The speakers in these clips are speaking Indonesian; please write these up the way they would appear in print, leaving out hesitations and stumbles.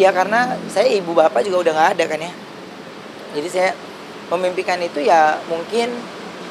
Ya karena saya ibu bapak juga udah nggak ada kan ya. Jadi saya memimpikan itu ya mungkin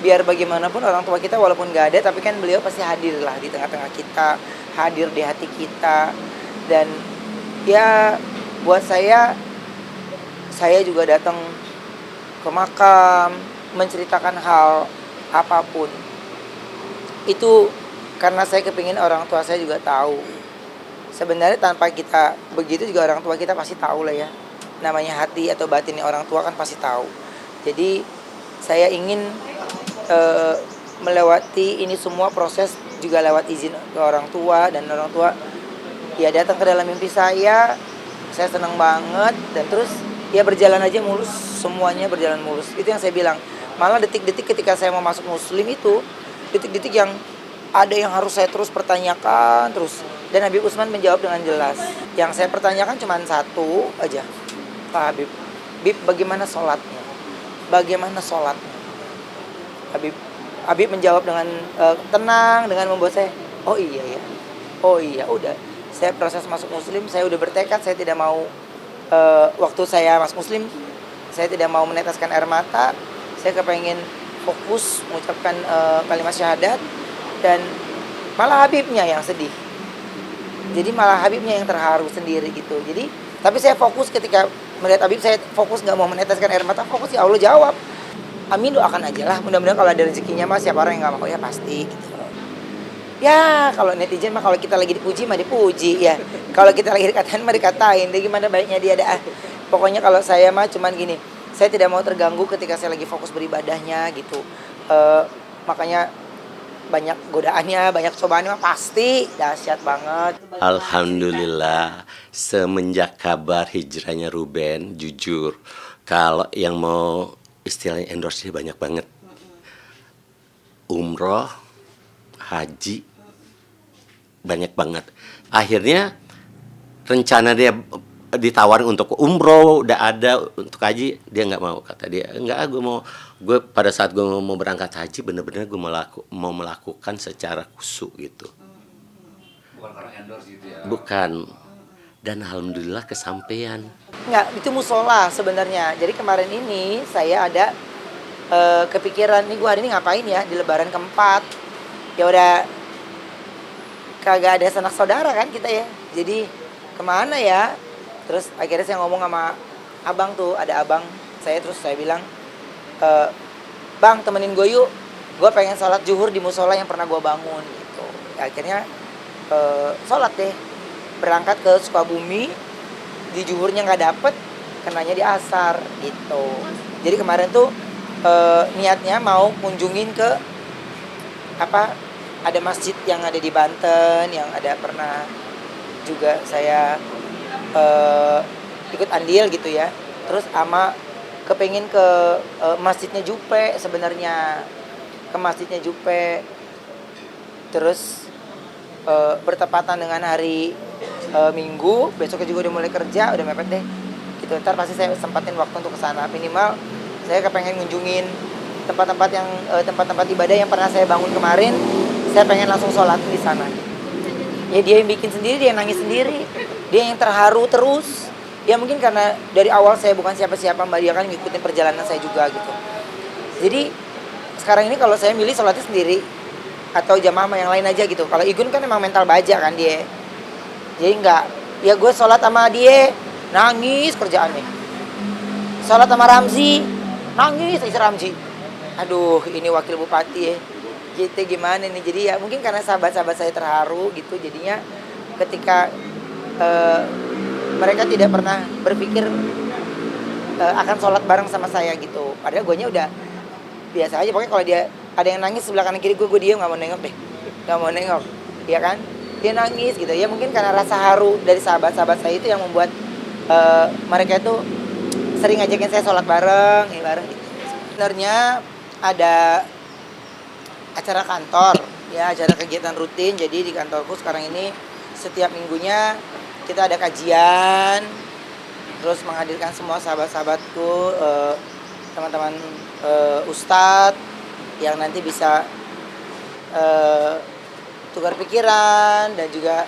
biar bagaimanapun orang tua kita walaupun nggak ada tapi kan beliau pasti hadir lah di tengah-tengah kita, hadir di hati kita. Dan ya buat saya juga datang ke makam, menceritakan hal apapun. Itu karena saya kepingin orang tua saya juga tahu. Sebenarnya tanpa kita begitu juga orang tua kita pasti tahu lah ya. Namanya hati atau batinnya orang tua kan pasti tahu. Jadi saya ingin eh, melewati ini semua proses juga lewat izin ke orang tua, dan orang tua ya datang ke dalam mimpi saya senang banget, dan terus ya berjalan aja mulus, semuanya berjalan mulus. Itu yang saya bilang, malah detik-detik ketika saya mau masuk muslim itu detik-detik yang ada yang harus saya terus pertanyakan terus, dan Habib Usman menjawab dengan jelas. Yang saya pertanyakan cuma satu aja, Pak Habib, Habib bagaimana sholatnya, bagaimana sholatnya. Habib Habib menjawab dengan tenang, dengan membuat saya, oh iya ya, oh iya udah. Saya proses masuk muslim, saya udah bertekad, saya tidak mau waktu saya masuk muslim, saya tidak mau meneteskan air mata. Saya kepengen fokus mengucapkan kalimat syahadat, dan malah Habibnya yang sedih. Jadi malah Habibnya yang terharu sendiri gitu. Jadi tapi saya fokus ketika melihat Habib, saya fokus nggak mau meneteskan air mata, fokus ya Allah jawab. Amin, doakan aja lah. Mudah-mudahan kalau ada rezekinya mah siapa orang yang nggak mau ya pasti gitu. Ya kalau netizen mah kalau kita lagi dipuji mah dipuji ya. Kalau kita lagi dikatain mah dikatain. Dia gimana baiknya dia ada. Pokoknya kalau saya mah cuman gini, saya tidak mau terganggu ketika saya lagi fokus beribadahnya gitu. Makanya banyak godaannya, banyak cobaannya mah pasti dahsyat banget. Alhamdulillah, semenjak kabar hijrahnya Ruben, jujur, kalau yang mau istilahnya endorse banyak banget. Umroh, haji, banyak banget. Akhirnya rencana dia ditawarin untuk umroh udah ada, untuk haji dia nggak mau. Kata dia nggak, gue pada saat gue mau berangkat haji bener-bener gue mau melakukan secara khusyuk gitu. Bukan karena endorse gitu ya. Bukan. Dan alhamdulillah kesampaian. Nggak, itu musola sebenarnya. Jadi kemarin ini saya ada kepikiran nih, gue hari ini ngapain ya di lebaran keempat. Ya udah kagak ada sanak saudara kan kita ya. Jadi kemana ya? Terus akhirnya saya ngomong sama abang tuh, ada abang saya, terus saya bilang, bang temenin gue yuk, gue pengen sholat zuhur di musola yang pernah gue bangun gitu. Akhirnya sholat deh, berangkat ke Sukabumi, di zuhurnya nggak dapet, kenanya di asar gitu. Jadi kemarin tuh niatnya mau kunjungin ke apa, ada masjid yang ada di Banten yang ada pernah juga saya ikut andil gitu ya. Terus ama kepengen ke masjidnya Jupe sebenarnya, ke masjidnya Jupe. Terus bertepatan dengan hari Minggu, besoknya juga udah mulai kerja, udah mepet deh gitu. Ntar pasti saya sempatin waktu untuk kesana. Minimal saya kepengen ngunjungin tempat-tempat yang tempat-tempat ibadah yang pernah saya bangun kemarin. Saya pengen langsung sholat di sana. Ya dia yang bikin sendiri, dia yang nangis sendiri, dia yang terharu terus. Ya mungkin karena dari awal saya bukan siapa-siapa, Mbak, dia kan ngikutin perjalanan saya juga gitu. Jadi sekarang ini kalau saya milih sholatnya sendiri atau jamaah sama yang lain aja gitu. Kalau Igun kan emang mental baja kan dia. Jadi enggak, ya gue sholat sama dia nangis kerjaannya. Sholat sama Ramzi nangis istri Ramzi. Aduh, ini wakil bupati ya. Gitu gimana nih? Jadi ya mungkin karena sahabat-sahabat saya terharu gitu, jadinya ketika mereka tidak pernah berpikir akan sholat bareng sama saya gitu. Padahal guanya udah biasa aja. Pokoknya kalau dia ada yang nangis sebelah kanan kiri gue diem, nggak mau nengok deh, nggak mau nengok, ya kan? Dia nangis gitu. Ya mungkin karena rasa haru dari sahabat-sahabat saya itu yang membuat mereka itu sering ngajakin saya sholat bareng, ya bareng gitu. Sebenarnya ada acara kantor, ya acara kegiatan rutin. Jadi di kantorku sekarang ini setiap minggunya kita ada kajian, terus menghadirkan semua sahabat-sahabatku, teman-teman ustadz yang nanti bisa tukar pikiran dan juga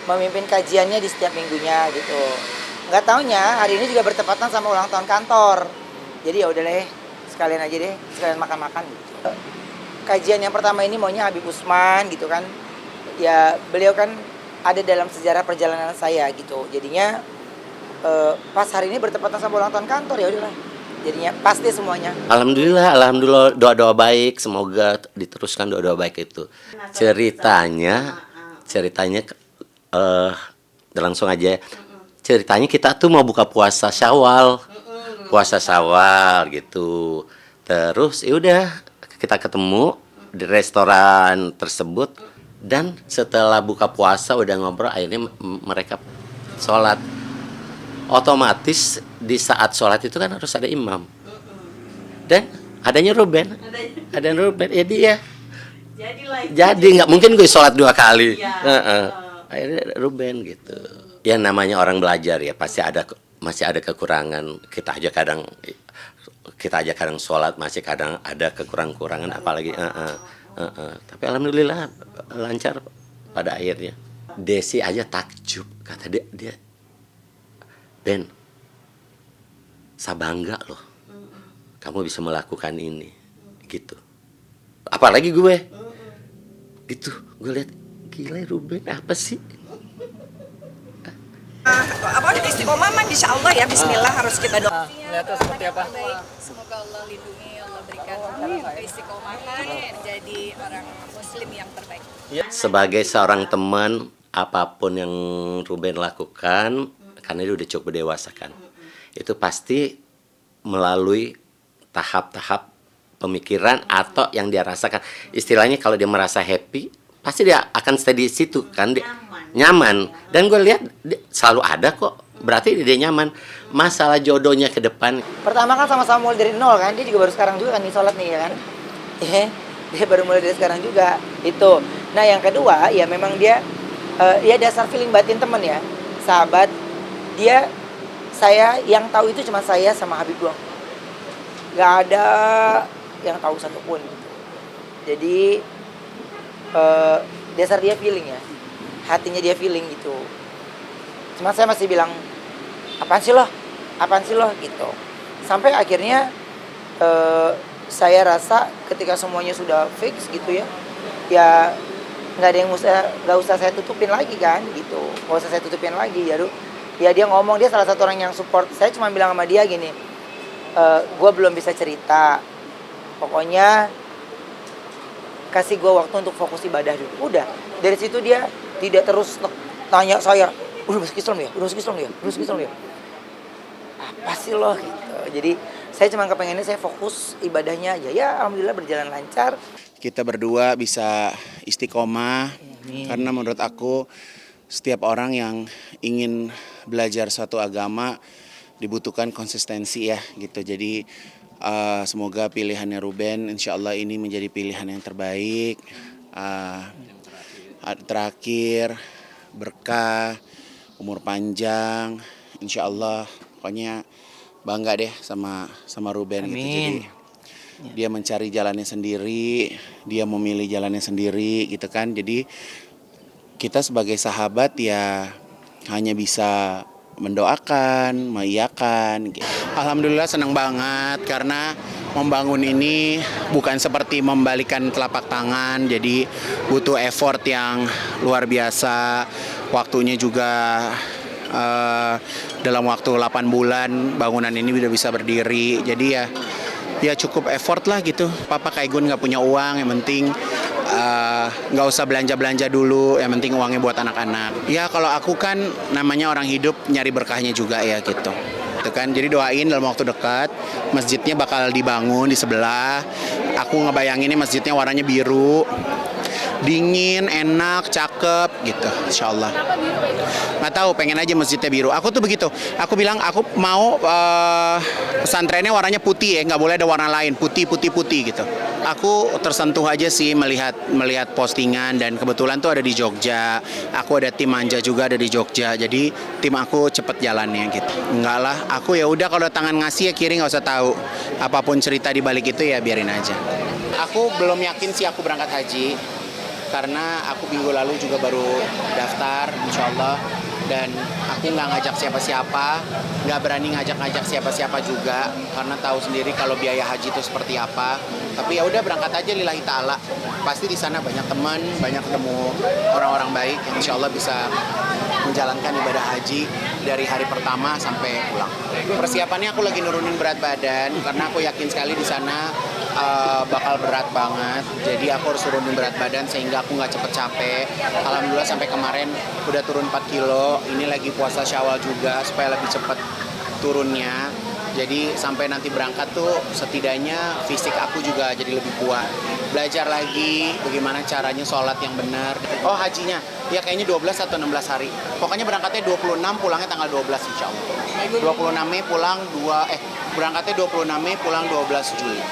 memimpin kajiannya di setiap minggunya gitu. nggak taunya hari ini juga bertepatan sama ulang tahun kantor. Jadi ya udah deh, sekalian aja deh, sekalian makan-makan gitu. Kajian yang pertama ini maunya Habib Usman gitu kan. Ya beliau kan ada dalam sejarah perjalanan saya gitu. Jadinya pas hari ini bertepatan sama ulang tahun kantor, ya udahlah. Jadinya pasti semuanya. Alhamdulillah doa-doa baik, semoga diteruskan doa-doa baik itu. Ceritanya langsung aja. Ceritanya kita tuh mau buka puasa Syawal. Puasa Syawal gitu. Terus ya udah kita ketemu di restoran tersebut dan setelah buka puasa udah ngobrol akhirnya mereka sholat. Otomatis di saat sholat itu kan harus ada imam dan adanya Ruben ya dia jadi nggak mungkin gue sholat 2 kali akhirnya Ruben gitu ya namanya orang belajar ya pasti masih ada kekurangan kita aja kadang sholat masih kadang ada kekurangan apalagi tapi alhamdulillah lancar pada akhirnya. Desi aja takjub kata dia Ben, saya bangga loh, kamu bisa melakukan ini, gitu. Apalagi gue, gitu. Gue lihat gila Ruben apa sih? Apa istiqomah mah insya Allah ya Bismillah harus kita doa. Lihatnya seperti apa? Semoga Allah lindungi, Allah berikan keistiqomahan menjadi orang Muslim yang terbaik. Sebagai seorang teman, apapun yang Ruben lakukan. Karena dia udah cukup dewasa kan. Itu pasti melalui tahap-tahap pemikiran atau yang dia rasakan. Istilahnya kalau dia merasa happy, pasti dia akan stay di situ kan. Dia nyaman. Dan gue lihat selalu ada kok. Berarti dia nyaman. Masalah jodohnya ke depan. Pertama kan sama-sama mulai dari nol kan. Dia juga baru sekarang juga kan nih sholat nih ya kan. Dia baru mulai dari sekarang juga. Itu. Nah yang kedua ya memang dia ya dasar feeling batin temen ya. Sahabat. Saya yang tahu itu cuma saya sama Habib doang. Gak ada yang tahu satupun gitu. Jadi dasar dia feeling ya. Hatinya dia feeling gitu. Cuma saya masih bilang apaan sih lo gitu. Sampai akhirnya saya rasa ketika semuanya sudah fix gitu ya. Ya nggak ada yang nggak usah saya tutupin lagi kan gitu. Nggak usah saya tutupin lagi ya dia ngomong, dia salah satu orang yang support. Saya cuma bilang sama dia gini, gue belum bisa cerita, pokoknya kasih gue waktu untuk fokus ibadah dulu. Udah, dari situ dia tidak terus tanya saya, udah masuk Islam ya? Apa sih lo gitu. Jadi saya cuma kepengennya saya fokus ibadahnya aja. Ya alhamdulillah berjalan lancar. Kita berdua bisa istiqomah. Karena menurut aku setiap orang yang ingin belajar suatu agama dibutuhkan konsistensi ya gitu. Jadi semoga pilihannya Ruben insya Allah ini menjadi pilihan yang terbaik. Terakhir berkah, umur panjang, insya Allah. Pokoknya bangga deh sama Ruben. Gitu. Jadi dia mencari jalannya sendiri, dia memilih jalannya sendiri gitu kan. Jadi kita sebagai sahabat ya hanya bisa mendoakan, mengiyakan. Alhamdulillah senang banget karena membangun ini bukan seperti membalikan telapak tangan, jadi butuh effort yang luar biasa. Waktunya juga dalam waktu 8 bulan bangunan ini udah bisa berdiri. Jadi ya cukup effort lah gitu. Papa Kaigun nggak punya uang, yang penting nggak usah belanja dulu, yang penting uangnya buat anak-anak. Ya kalau aku kan namanya orang hidup nyari berkahnya juga ya gitu. Itu kan, jadi doain dalam waktu dekat masjidnya bakal dibangun di sebelah. Aku ngebayanginnya masjidnya warnanya biru, dingin, enak, cakep gitu, insya Allah. Nggak tahu, pengen aja masjidnya biru. Aku tuh begitu. Aku bilang aku mau pesantrennya warnanya putih ya, nggak boleh ada warna lain, putih gitu. Aku tersentuh aja sih melihat postingan, dan kebetulan tuh ada di Jogja. Aku ada tim manja juga ada di Jogja. Jadi tim aku cepet jalannya gitu. Enggak lah, aku ya udah kalau tangan ngasih ya kiri, nggak usah tahu. Apapun cerita di balik itu ya biarin aja. Aku belum yakin sih aku berangkat haji. Karena aku minggu lalu juga baru daftar, insya Allah. Dan aku nggak ngajak siapa-siapa, nggak berani ngajak-ngajak siapa-siapa juga, karena tahu sendiri kalau biaya haji itu seperti apa. Tapi ya udah berangkat aja lillahi ta'ala. Pasti di sana banyak teman, banyak ketemu orang-orang baik yang insya Allah bisa menjalankan ibadah haji dari hari pertama sampai pulang. Persiapannya aku lagi nurunin berat badan karena aku yakin sekali di sana bakal berat banget. Jadi aku harus turunin berat badan sehingga aku nggak cepet capek. Alhamdulillah sampai kemarin udah turun 4 kilo. Ini lagi puasa Syawal juga supaya lebih cepet turunnya. Jadi sampai nanti berangkat tuh setidaknya fisik aku juga jadi lebih kuat. Belajar lagi bagaimana caranya sholat yang benar. Oh hajinya, ya kayaknya 12 atau 16 hari. Pokoknya berangkatnya 26, pulangnya tanggal 12 insya Allah. 26 Mei pulang berangkatnya 26 Mei pulang 12 Juli.